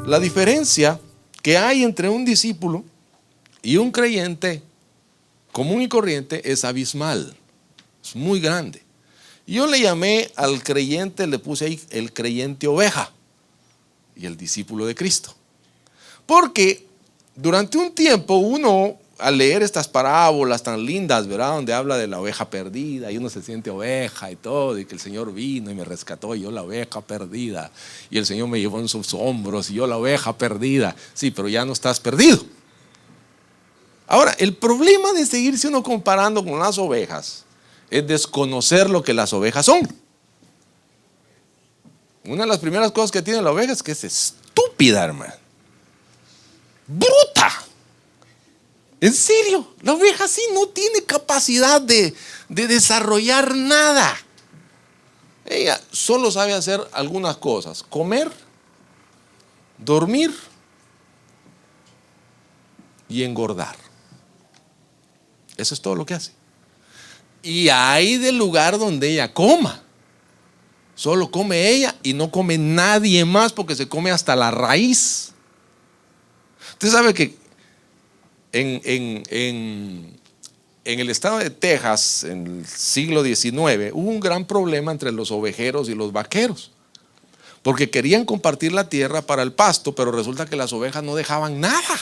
la diferencia que hay entre un discípulo y un creyente común y corriente es abismal, es muy grande. Yo le llamé al creyente, le puse ahí el creyente oveja y el discípulo de Cristo. Porque durante un tiempo uno, al leer estas parábolas tan lindas, ¿verdad?, donde habla de la oveja perdida y uno se siente oveja y todo, y que el Señor vino y me rescató y yo la oveja perdida, y el Señor me llevó en sus hombros y yo la oveja perdida. Sí, pero ya no estás perdido. Ahora, el problema de seguirse uno comparando con las ovejas es desconocer lo que las ovejas son. Una de las primeras cosas que tiene la oveja es que es estúpida, hermano, bruta. En serio, la oveja sí no tiene capacidad de desarrollar nada. Ella solo sabe hacer algunas cosas: comer, dormir y engordar. Eso es todo lo que hace. Y hay del lugar donde ella coma. Solo come ella y no come nadie más, porque se come hasta la raíz. Usted sabe que en el estado de Texas, en el siglo XIX, hubo un gran problema entre los ovejeros y los vaqueros, porque querían compartir la tierra para el pasto, pero resulta que las ovejas no dejaban nada.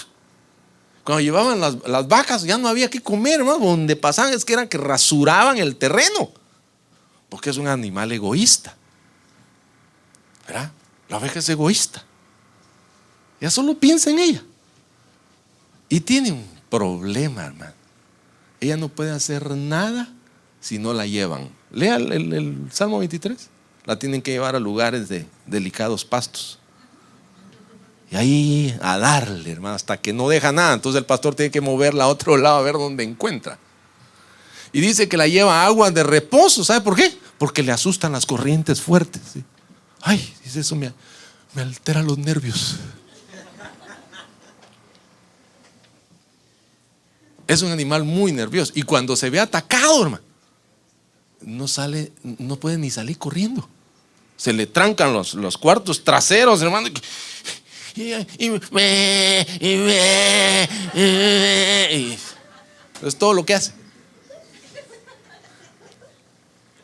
Cuando llevaban las vacas ya no había que comer, hermano. Donde pasaban es que eran que rasuraban el terreno, porque es un animal egoísta, ¿verdad? La oveja es egoísta, ya solo piensa en ella. Y tiene un problema, hermano. Ella no puede hacer nada si no la llevan. Lea el Salmo 23. La tienen que llevar a lugares de delicados pastos. Y ahí a darle, hermano, hasta que no deja nada. Entonces el pastor tiene que moverla a otro lado a ver dónde encuentra. Y dice que la lleva a aguas de reposo. ¿Sabe por qué? Porque le asustan las corrientes fuertes, ¿sí? Ay, dice, eso me altera los nervios. Es un animal muy nervioso. Y cuando se ve atacado, hermano, no sale, no puede ni salir corriendo. Se le trancan los cuartos traseros, hermano. Es todo lo que hace.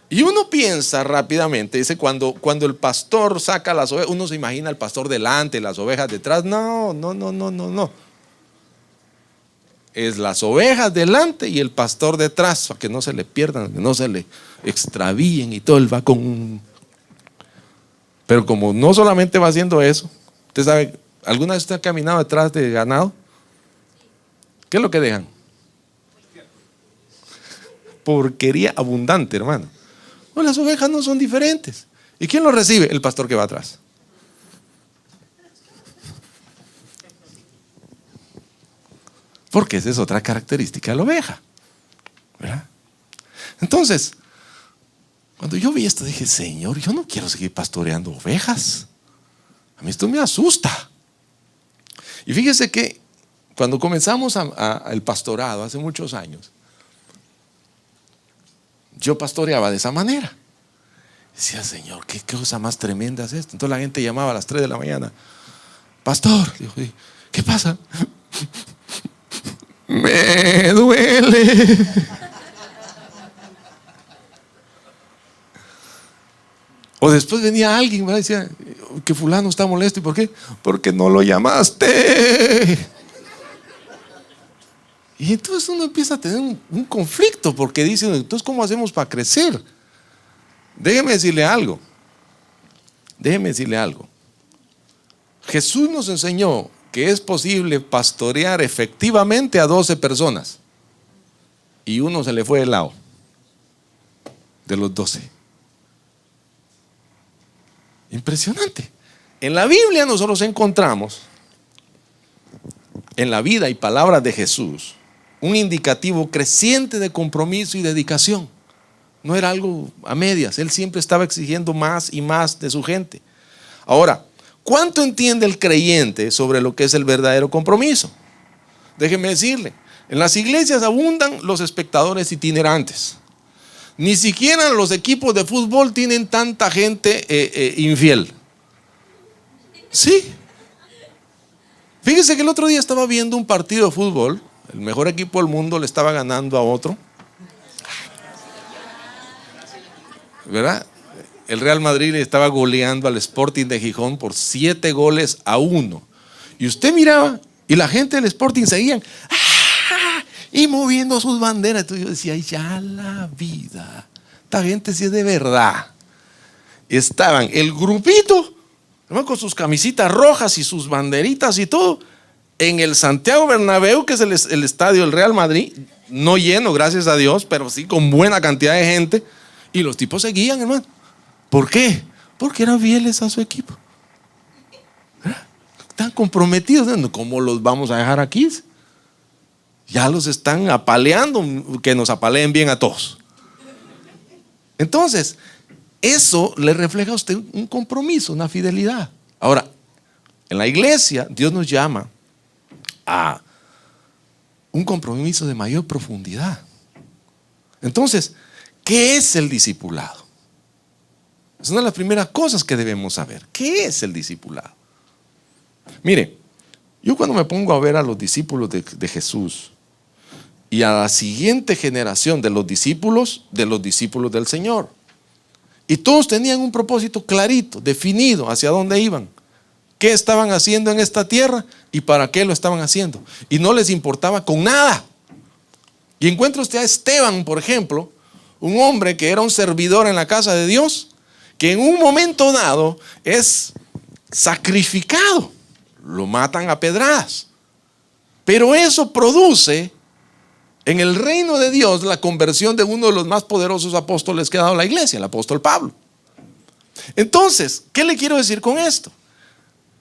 Y uno piensa rápidamente, dice, cuando el pastor saca las ovejas, uno se imagina al pastor delante, las ovejas detrás. No. Es las ovejas delante y el pastor detrás, para que no se le pierdan, que no se le extravíen y todo. Él va con. Pero como no solamente va haciendo eso, usted sabe, ¿alguna vez usted ha caminado detrás de ganado? ¿Qué es lo que dejan? Porquería abundante, hermano. No, las ovejas no son diferentes. ¿Y quién lo recibe? El pastor que va atrás. Porque esa es otra característica de la oveja, ¿verdad? Entonces, cuando yo vi esto, dije, Señor, yo no quiero seguir pastoreando ovejas. A mí esto me asusta. Y fíjese que cuando comenzamos el pastorado hace muchos años, yo pastoreaba de esa manera. Decía, Señor, ¿qué cosa más tremenda es esto? Entonces la gente llamaba a las 3 de la mañana. Pastor, dijo, ¿qué pasa? Me duele. O después venía alguien, ¿verdad? Decía que fulano está molesto. ¿Y por qué? Porque no lo llamaste. Y entonces uno empieza a tener un conflicto, porque dice, entonces ¿cómo hacemos para crecer? Déjeme decirle algo. Jesús nos enseñó que es posible pastorear efectivamente a 12 personas y uno se le fue de lado de los 12. Impresionante. En la Biblia nosotros encontramos, en la vida y palabras de Jesús, un indicativo creciente de compromiso y dedicación. No era algo a medias. Él siempre estaba exigiendo más y más de su gente. Ahora, ¿cuánto entiende el creyente sobre lo que es el verdadero compromiso? Déjeme decirle, en las iglesias abundan los espectadores itinerantes. Ni siquiera los equipos de fútbol tienen tanta gente infiel. Sí, Fíjese que el otro día estaba viendo un partido de fútbol. El mejor equipo del mundo le estaba ganando a otro, ¿verdad? El Real Madrid le estaba goleando al Sporting de Gijón por 7-1. Y usted miraba, y la gente del Sporting seguían y moviendo sus banderas. Entonces yo decía, ya la vida, esta gente sí es de verdad. Estaban el grupito, ¿no?, con sus camisitas rojas y sus banderitas y todo, en el Santiago Bernabéu, que es el estadio del Real Madrid, no lleno, gracias a Dios, pero sí con buena cantidad de gente. Y los tipos seguían, hermano. ¿Por qué? Porque eran fieles a su equipo. Están comprometidos. ¿Cómo los vamos a dejar aquí? Ya los están apaleando, que nos apaleen bien a todos. Entonces, eso le refleja a usted un compromiso, una fidelidad. Ahora, en la iglesia, Dios nos llama a un compromiso de mayor profundidad. Entonces, ¿qué es el discipulado? Es una de las primeras cosas que debemos saber. ¿Qué es el discipulado? Mire, yo cuando me pongo a ver a los discípulos de Jesús y a la siguiente generación de los discípulos del Señor, y todos tenían un propósito clarito, definido hacia dónde iban, qué estaban haciendo en esta tierra y para qué lo estaban haciendo, y no les importaba con nada. Y encuentra usted a Esteban, por ejemplo, un hombre que era un servidor en la casa de Dios, que en un momento dado es sacrificado, lo matan a pedradas, pero eso produce en el reino de Dios la conversión de uno de los más poderosos apóstoles que ha dado la iglesia, el apóstol Pablo. Entonces, ¿qué le quiero decir con esto?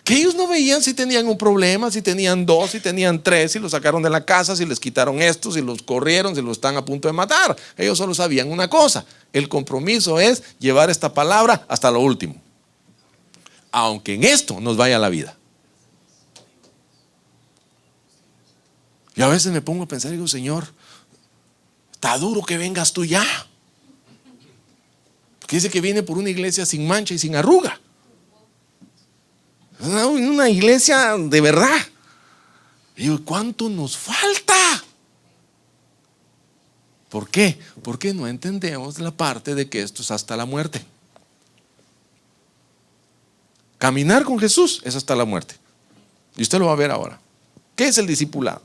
Que ellos no veían si tenían un problema, si tenían 2, si tenían 3, si los sacaron de la casa, si les quitaron esto, si los corrieron, si los están a punto de matar. Ellos solo sabían una cosa: el compromiso es llevar esta palabra hasta lo último, aunque en esto nos vaya la vida. Y a veces me pongo a pensar y digo, Señor, está duro que vengas tú ya, porque dice que viene por una iglesia sin mancha y sin arruga, una iglesia de verdad. Y digo, ¿cuánto nos falta? ¿Por qué? Porque no entendemos la parte de que esto es hasta la muerte. Caminar con Jesús es hasta la muerte. Y usted lo va a ver ahora. ¿Qué es el discipulado?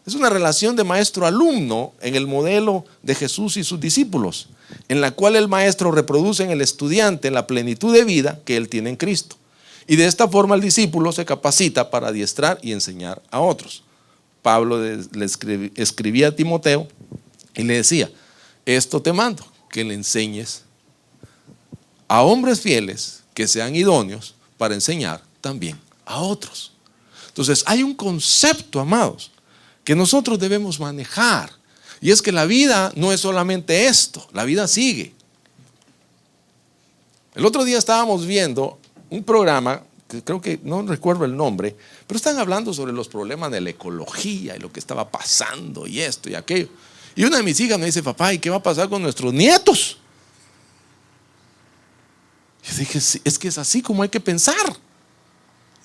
Es una relación de maestro-alumno en el modelo de Jesús y sus discípulos, en la cual el maestro reproduce en el estudiante la plenitud de vida que él tiene en Cristo. Y de esta forma el discípulo se capacita para adiestrar y enseñar a otros. Pablo le escribía a Timoteo y le decía: esto te mando, que le enseñes a hombres fieles que sean idóneos para enseñar también a otros. Entonces hay un concepto, amados, que nosotros debemos manejar, y es que la vida no es solamente esto, la vida sigue. El otro día estábamos viendo un programa, que creo que no recuerdo el nombre, pero están hablando sobre los problemas de la ecología y lo que estaba pasando y esto y aquello. Y una de mis hijas me dice: papá, ¿y qué va a pasar con nuestros nietos? Yo dije, sí, es que es así como hay que pensar.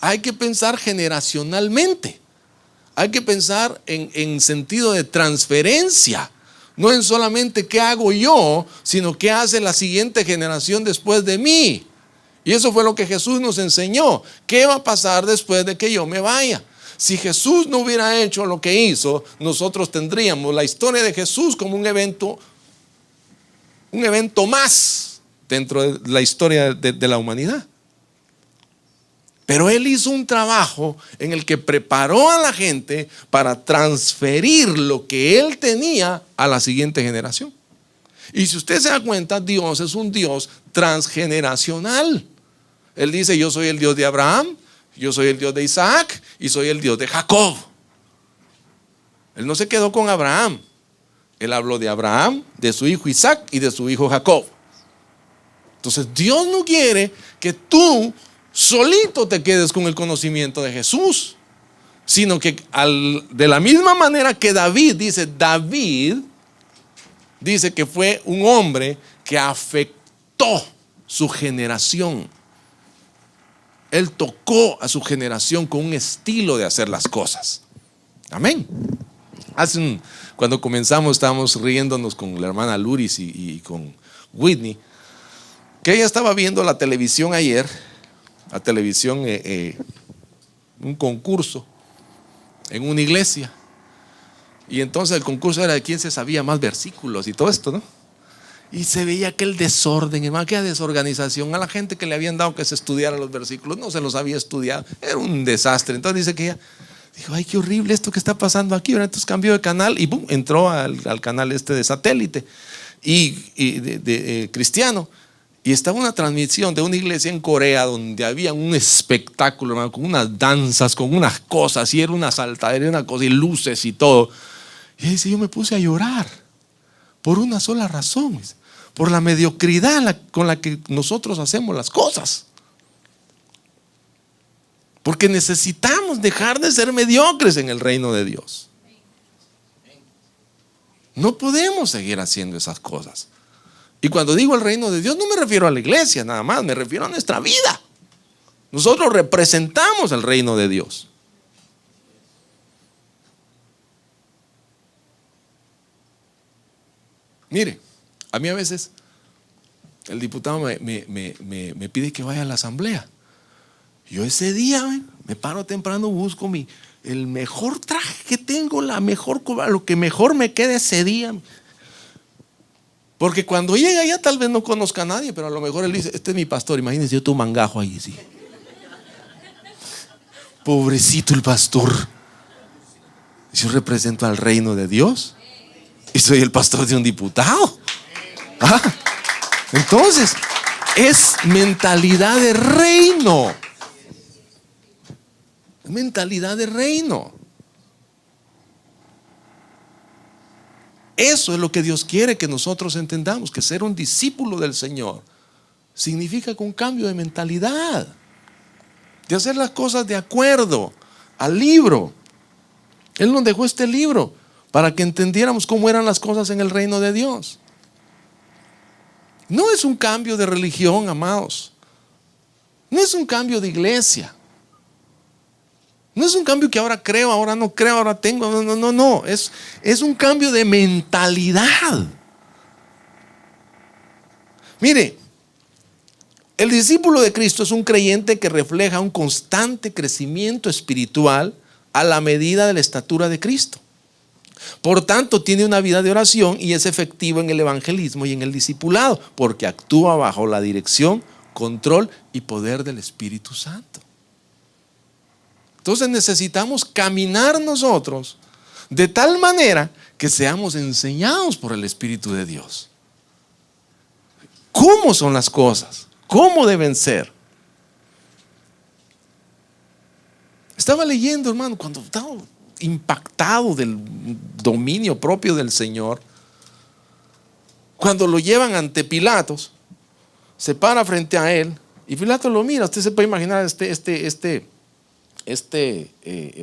Hay que pensar generacionalmente. Hay que pensar en sentido de transferencia, no en solamente qué hago yo, sino qué hace la siguiente generación después de mí. Y eso fue lo que Jesús nos enseñó. ¿Qué va a pasar después de que yo me vaya? Si Jesús no hubiera hecho lo que hizo, nosotros tendríamos la historia de Jesús como un evento más dentro de la historia de la humanidad. Pero Él hizo un trabajo en el que preparó a la gente para transferir lo que Él tenía a la siguiente generación. Y si usted se da cuenta, Dios es un Dios transgeneracional. Él dice: yo soy el Dios de Abraham, yo soy el Dios de Isaac y soy el Dios de Jacob. Él no se quedó con Abraham. Él habló de Abraham, de su hijo Isaac y de su hijo Jacob. Entonces Dios no quiere que tú solito te quedes con el conocimiento de Jesús, sino que de la misma manera que David dice que fue un hombre que afectó su generación. Él tocó a su generación con un estilo de hacer las cosas. Amén. Cuando comenzamos estábamos riéndonos con la hermana Luris y con Whitney, que ella estaba viendo la televisión ayer, la televisión, un concurso en una iglesia. Y entonces el concurso era de quién se sabía más versículos y todo esto, ¿no? Y se veía aquel desorden, hermano, aquella desorganización. A la gente que le habían dado que se estudiara los versículos, no se los había estudiado. Era un desastre. Entonces dice que ella dijo, ay, qué horrible esto que está pasando aquí. Entonces cambió de canal y ¡pum!, entró al canal este de satélite y de cristiano. Y estaba una transmisión de una iglesia en Corea donde había un espectáculo, hermano, con unas danzas, con unas cosas, y era una saltadera, una cosa, y luces y todo. Y dice, yo me puse a llorar por una sola razón, por la mediocridad con la que nosotros hacemos las cosas. Porque necesitamos dejar de ser mediocres en el reino de Dios. No podemos seguir haciendo esas cosas. Y cuando digo el reino de Dios, no me refiero a la iglesia nada más, me refiero a nuestra vida. Nosotros representamos el reino de Dios. Mire, a mí a veces el diputado me pide que vaya a la asamblea. Yo ese día me paro temprano, busco el mejor traje que tengo, lo que mejor me quede ese día. Porque cuando llega allá tal vez no conozca a nadie, pero a lo mejor él dice, este es mi pastor, imagínense yo tu mangajo ahí, sí. Pobrecito el pastor. Yo represento al reino de Dios y soy el pastor de un diputado. Entonces, es mentalidad de reino. Mentalidad de reino. Eso es lo que Dios quiere que nosotros entendamos, que ser un discípulo del Señor significa un cambio de mentalidad, de hacer las cosas de acuerdo al libro. Él nos dejó este libro para que entendiéramos cómo eran las cosas en el reino de Dios. No es un cambio de religión, amados. No es un cambio de iglesia. No es un cambio que ahora creo, ahora no creo, ahora tengo. No. Es un cambio de mentalidad. Mire, el discípulo de Cristo es un creyente que refleja un constante crecimiento espiritual a la medida de la estatura de Cristo. Por tanto, tiene una vida de oración y es efectivo en el evangelismo y en el discipulado, porque actúa bajo la dirección, control y poder del Espíritu Santo. Entonces necesitamos caminar nosotros de tal manera que seamos enseñados por el Espíritu de Dios. ¿Cómo son las cosas? ¿Cómo deben ser? Estaba leyendo, hermano, cuando estaba impactado del dominio propio del Señor, cuando lo llevan ante Pilatos, se para frente a él y Pilatos lo mira. Usted se puede imaginar este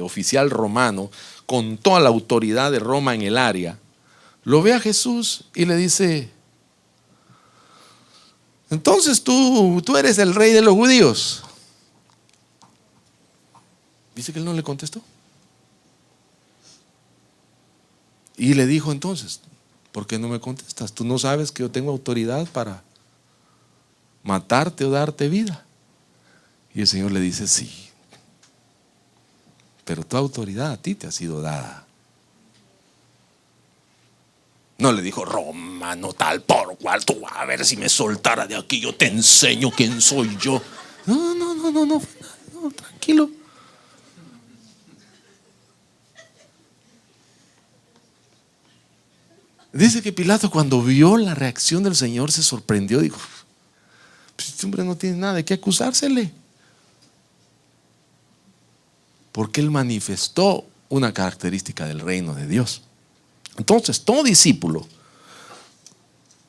oficial romano con toda la autoridad de Roma en el área, lo ve a Jesús y le dice, entonces tú eres el rey de los judíos. Dice que él no le contestó. Y le dijo entonces, ¿por qué no me contestas? ¿Tú no sabes que yo tengo autoridad para matarte o darte vida? Y el Señor le dice, sí, pero tu autoridad a ti te ha sido dada. No le dijo, romano tal por cual, tú a ver si me soltara de aquí, yo te enseño quién soy yo. No, tranquilo. Dice que Pilato, cuando vio la reacción del Señor, se sorprendió. Dijo, pues este hombre no tiene nada de qué acusársele, porque él manifestó una característica del reino de Dios. Entonces, todo discípulo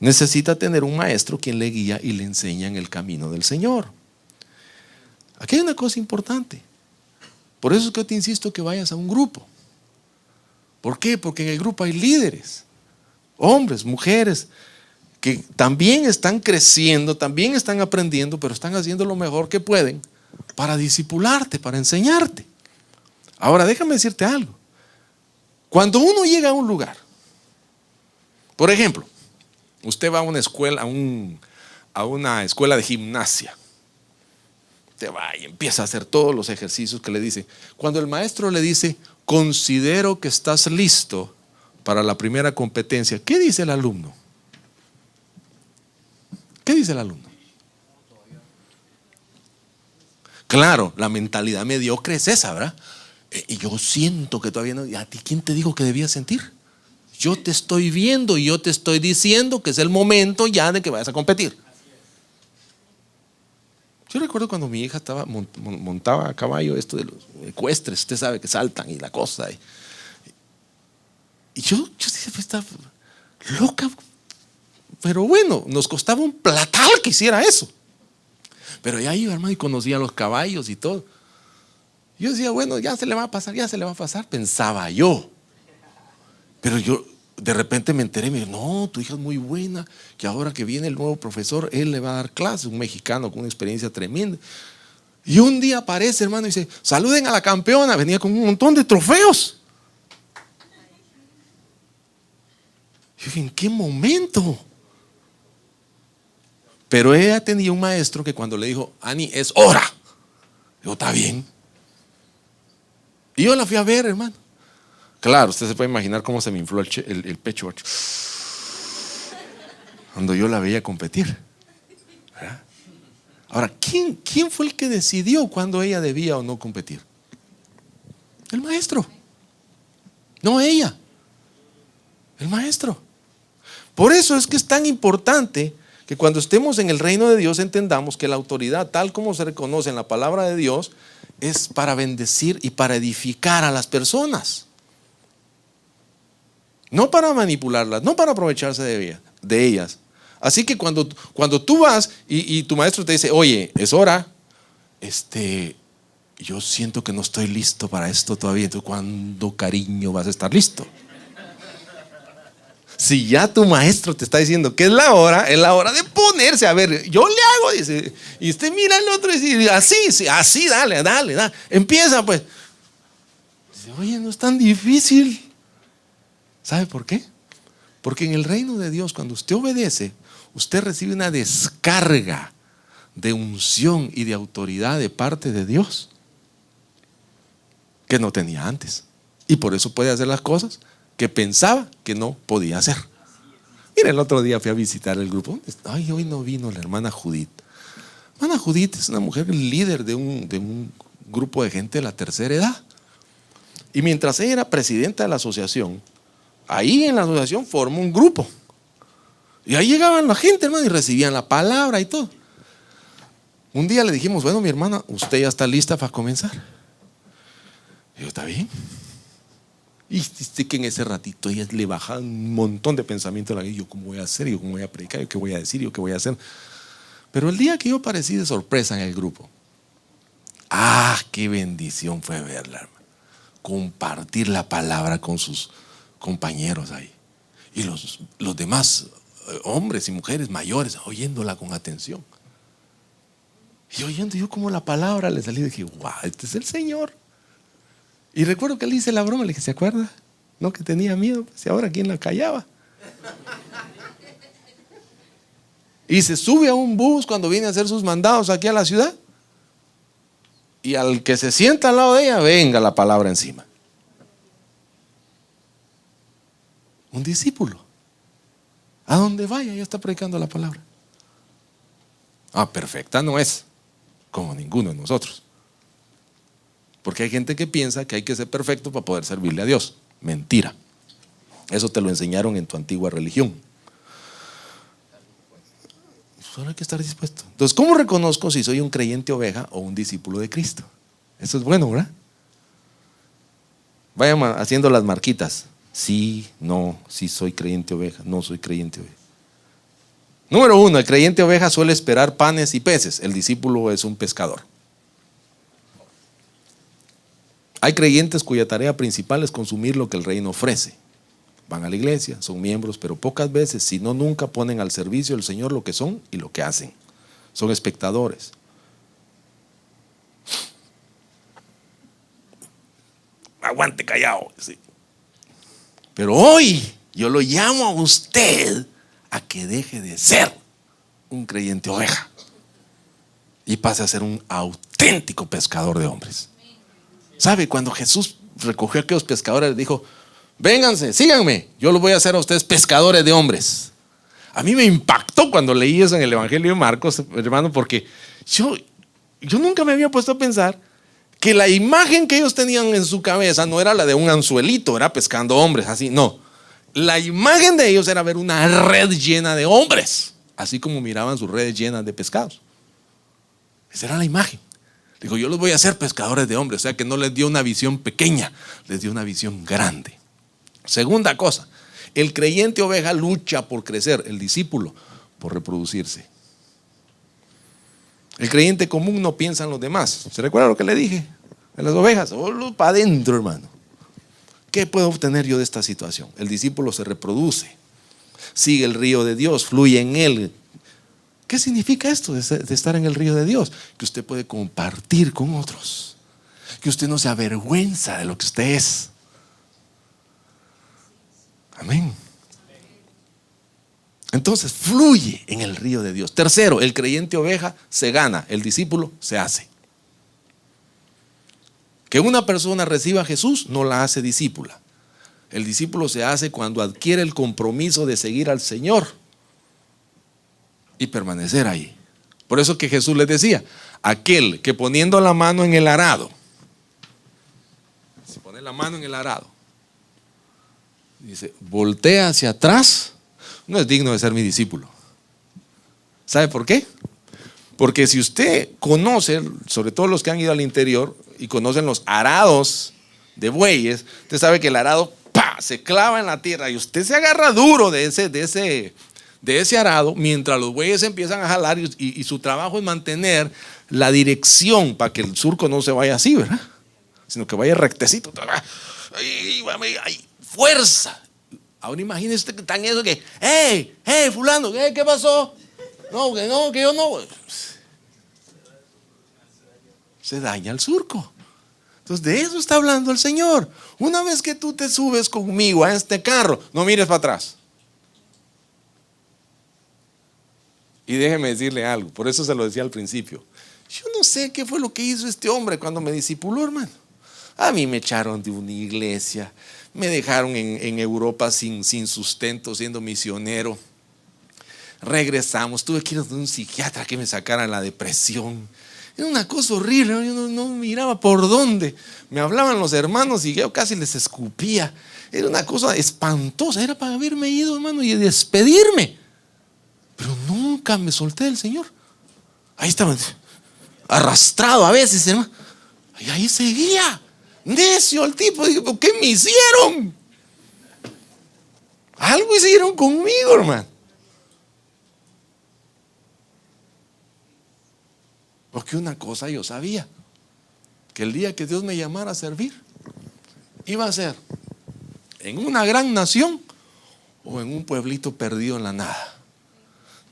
necesita tener un maestro quien le guía y le enseña en el camino del Señor. Aquí hay una cosa importante. Por eso es que yo te insisto que vayas a un grupo. ¿Por qué? Porque en el grupo hay líderes, hombres, mujeres, que también están creciendo, también están aprendiendo, pero están haciendo lo mejor que pueden para discipularte, para enseñarte. Ahora déjame decirte algo. Cuando uno llega a un lugar, por ejemplo, usted va a una escuela, a una escuela de gimnasia. Usted va y empieza a hacer todos los ejercicios que le dice. Cuando el maestro le dice, considero que estás listo para la primera competencia, ¿qué dice el alumno? ¿Qué dice el alumno? Claro, la mentalidad mediocre es esa, ¿verdad? Y yo siento que todavía no. ¿A ti quién te dijo que debías sentir? Yo te estoy viendo y yo te estoy diciendo que es el momento ya de que vayas a competir. Yo recuerdo cuando mi hija montaba a caballo esto de los ecuestres, usted sabe que saltan y la cosa. Y yo decía, pues está loca. Pero bueno, nos costaba un platal que hiciera eso. Pero ya iba, hermano, y conocía los caballos y todo. Yo decía, bueno, ya se le va a pasar, pensaba yo. Pero yo de repente me enteré, me dijo, no, tu hija es muy buena, que ahora que viene el nuevo profesor, él le va a dar clases, un mexicano con una experiencia tremenda. Y un día aparece, hermano, y dice, saluden a la campeona, venía con un montón de trofeos. Yo dije, ¿en qué momento? Pero ella tenía un maestro que cuando le dijo, Ani, es hora. Digo, está bien. Y yo la fui a ver, hermano. Claro, usted se puede imaginar cómo se me infló el pecho cuando yo la veía competir. ¿Verdad? Ahora, ¿quién fue el que decidió cuándo ella debía o no competir? El maestro. No ella. El maestro. Por eso es que es tan importante que cuando estemos en el reino de Dios entendamos que la autoridad, tal como se reconoce en la palabra de Dios, es para bendecir y para edificar a las personas. No para manipularlas, no para aprovecharse de ellas. Así que cuando tú vas y tu maestro te dice, oye, es hora, yo siento que no estoy listo para esto todavía. Entonces, ¿cuándo, cariño, vas a estar listo? Si ya tu maestro te está diciendo que es la hora de ponerse. A ver, yo le hago, dice, y usted mira al otro y dice, así, dale. Empieza pues. Dice, oye, no es tan difícil. ¿Sabe por qué? Porque en el reino de Dios, cuando usted obedece, usted recibe una descarga de unción y de autoridad de parte de Dios que no tenía antes. Y por eso puede hacer las cosas que pensaba que no podía hacer. Mira, el otro día fui a visitar el grupo. Ay, hoy no vino la hermana Judith. La hermana Judith es una mujer líder de un grupo de gente de la tercera edad. Y mientras ella era presidenta de la asociación, ahí en la asociación formó un grupo. Y ahí llegaban la gente, hermano, y recibían la palabra y todo. Un día le dijimos, bueno, mi hermana, usted ya está lista para comenzar. Y yo, ¿está bien? Y dice que en ese ratito ella le bajaban un montón de pensamientos. Y yo, ¿cómo voy a hacer? Yo, ¿cómo voy a predicar? Yo, ¿qué voy a decir? Yo, ¿qué voy a hacer? Pero el día que yo aparecí de sorpresa en el grupo, qué bendición fue verla, hermano. Compartir la palabra con sus compañeros ahí. Y los demás hombres y mujeres mayores oyéndola con atención. Y oyendo yo como la palabra le salí y dije, wow, este es el Señor. Y recuerdo que le hice la broma, le dije, ¿se acuerda? No, que tenía miedo, pues, y ahora ¿quién la callaba? Y se sube a un bus cuando viene a hacer sus mandados aquí a la ciudad. Y al que se sienta al lado de ella, venga la palabra encima. Un discípulo. A donde vaya, ya está predicando la palabra. Perfecta no es, como ninguno de nosotros. Porque hay gente que piensa que hay que ser perfecto para poder servirle a Dios. Mentira. Eso te lo enseñaron en tu antigua religión. Solo hay que estar dispuesto. Entonces, ¿cómo reconozco si soy un creyente oveja o un discípulo de Cristo? Eso es bueno, ¿verdad? Vayan haciendo las marquitas. Sí, no, sí soy creyente oveja, no soy creyente oveja. Número 1, el creyente oveja suele esperar panes y peces. El discípulo es un pescador. Hay creyentes cuya tarea principal es consumir lo que el reino ofrece. Van a la iglesia, son miembros, pero pocas veces, si no nunca, ponen al servicio del Señor lo que son y lo que hacen. Son espectadores. aguante callado. Sí. Pero hoy yo lo llamo a usted a que deje de ser un creyente oveja y pase a ser un auténtico pescador de hombres. ¿Sabe? Cuando Jesús recogió a aquellos pescadores, dijo: vénganse, síganme, yo los voy a hacer a ustedes pescadores de hombres. A mí me impactó cuando leí eso en el Evangelio de Marcos, hermano, porque yo nunca me había puesto a pensar que la imagen que ellos tenían en su cabeza no era la de un anzuelito, era pescando hombres, así, no. La imagen de ellos era ver una red llena de hombres, así como miraban sus redes llenas de pescados. Esa era la imagen. Digo, yo los voy a hacer pescadores de hombres. O sea que no les dio una visión pequeña, les dio una visión grande. Segunda cosa, el creyente oveja lucha por crecer, el discípulo por reproducirse. El creyente común no piensa en los demás. ¿Se recuerda lo que le dije? En las ovejas, solo para adentro, hermano. ¿Qué puedo obtener yo de esta situación? El discípulo se reproduce, sigue el río de Dios, fluye en él. ¿Qué significa esto de estar en el río de Dios? Que usted puede compartir con otros, que usted no se avergüenza de lo que usted es. Amén. Entonces fluye en el río de Dios. Tercero, el creyente oveja se gana, el discípulo se hace. Que una persona reciba a Jesús no la hace discípula. El discípulo se hace cuando adquiere el compromiso de seguir al Señor y permanecer ahí. Por eso que Jesús les decía: aquel que poniendo la mano en el arado, si pone la mano en el arado, dice, voltea hacia atrás, no es digno de ser mi discípulo. ¿Sabe por qué? Porque si usted conoce, sobre todo los que han ido al interior y conocen los arados de bueyes, usted sabe que el arado se clava en la tierra y usted se agarra duro de ese arado mientras los bueyes empiezan a jalar y su trabajo es mantener la dirección para que el surco no se vaya así, ¿verdad? Sino que vaya rectecito. ¡Ay, fuerza! Ahora imagínese que tan eso que, ¡hey, fulano! ¿Qué pasó? No, que yo no. Se daña el surco. Entonces de eso está hablando el Señor. Una vez que tú te subes conmigo a este carro, no mires para atrás. Y déjeme decirle algo, por eso se lo decía al principio. Yo no sé qué fue lo que hizo este hombre cuando me discipuló, hermano. A mí me echaron de una iglesia, me dejaron en Europa sin sustento, siendo misionero. Regresamos, tuve que ir a un psiquiatra que me sacara la depresión. Era una cosa horrible, yo no miraba por dónde. Me hablaban los hermanos y yo casi les escupía. Era una cosa espantosa, era para haberme ido, hermano, y despedirme. Pero nunca me solté del Señor. Ahí estaba, arrastrado a veces, hermano. Y ahí seguía, necio el tipo. Dije, ¿por qué me hicieron? Algo hicieron conmigo, hermano. Porque una cosa yo sabía, que el día que Dios me llamara a servir, iba a ser en una gran nación o en un pueblito perdido en la nada.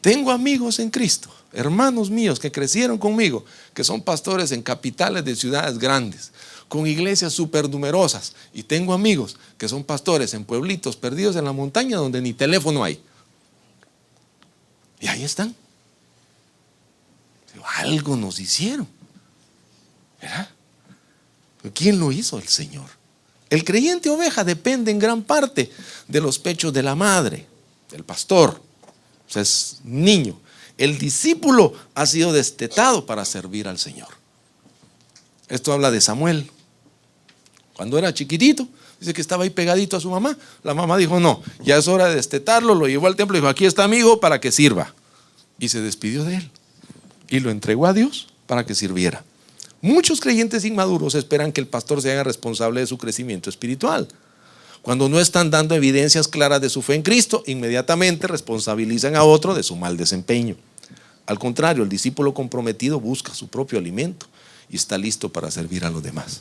Tengo amigos en Cristo, hermanos míos que crecieron conmigo, que son pastores en capitales de ciudades grandes, con iglesias súper numerosas. Y tengo amigos que son pastores en pueblitos perdidos en la montaña donde ni teléfono hay. Y ahí están. Algo nos hicieron, ¿verdad? ¿Pero quién lo hizo? El Señor. El creyente oveja depende en gran parte de los pechos de la madre, del pastor. O sea, es niño. El discípulo ha sido destetado para servir al Señor. Esto habla de Samuel. Cuando era chiquitito, dice que estaba ahí pegadito a su mamá. La mamá dijo, no, ya es hora de destetarlo. Lo llevó al templo y dijo, aquí está mi hijo para que sirva. Y se despidió de él y lo entregó a Dios para que sirviera. Muchos creyentes inmaduros esperan que el pastor se haga responsable de su crecimiento espiritual. Cuando no están dando evidencias claras de su fe en Cristo, inmediatamente responsabilizan a otro de su mal desempeño. Al contrario, el discípulo comprometido busca su propio alimento y está listo para servir a los demás.